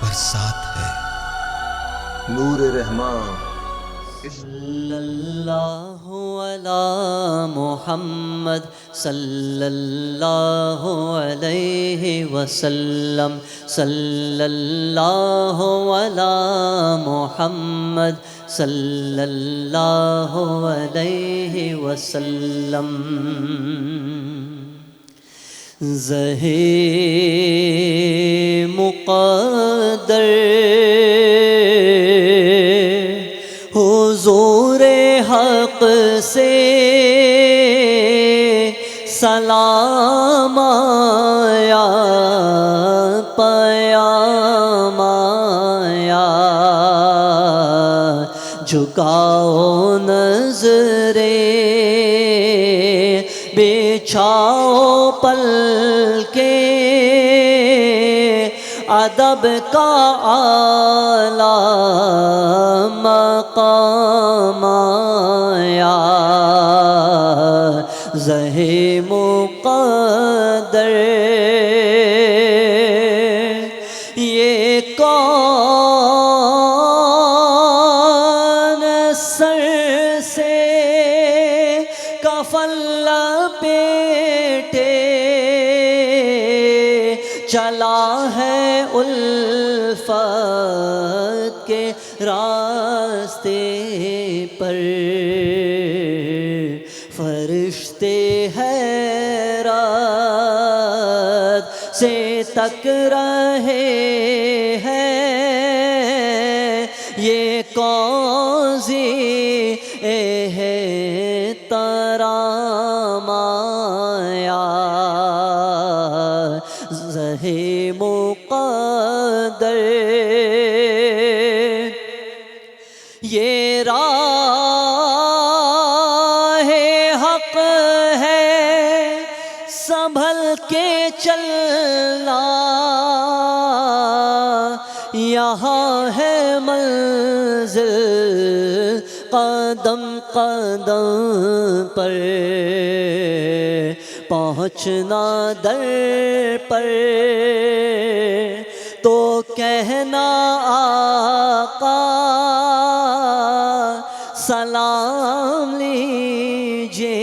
برسات ہے۔ نور رحمان صلی اللہ علی محمد صلی اللہ علیہ وسلم، صلی اللہ علی محمد صلی اللہ علیہ وسلم۔ زہے مقدر حضور حق سے سلام آیا، پیام آیا، جھکاؤ نظریں، بچھاؤ پلکیں، ادب کا اعلیٰ مقام آیا۔ زہے مقدر یہ کون سر سے کفن لپیٹے چلا ہے الفت کے راستے پر، فرشتے حیرت سے تک رہے ہیں، یہ قاضی احترام آیا۔ زہے مقدر یہ راہ حق ہے، سنبھل کے چلنا، یہاں ہے منزل قدم قدم پر، پہنچنا در پر تو کہنا آقا سلام لیجیے،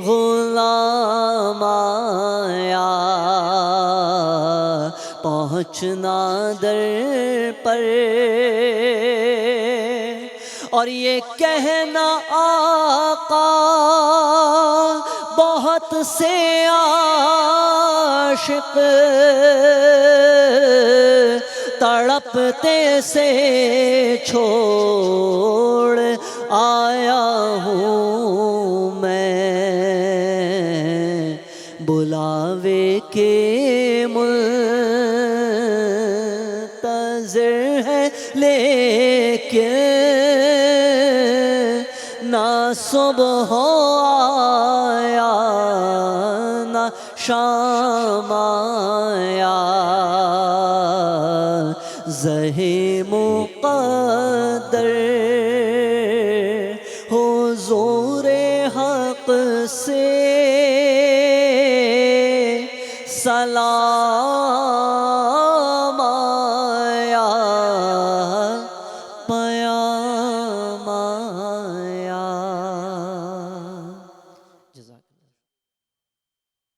غلام آیا۔ پہنچنا در پر اور یہ کہنا آقا بہت سے عاشق تڑپتے سے چھوڑ آیا ہوں میں، بلاوے کے منتظر ہے لیکن نہ صبح آیا نہ شام آیا۔ زہے مقدر حضور حق سے سلام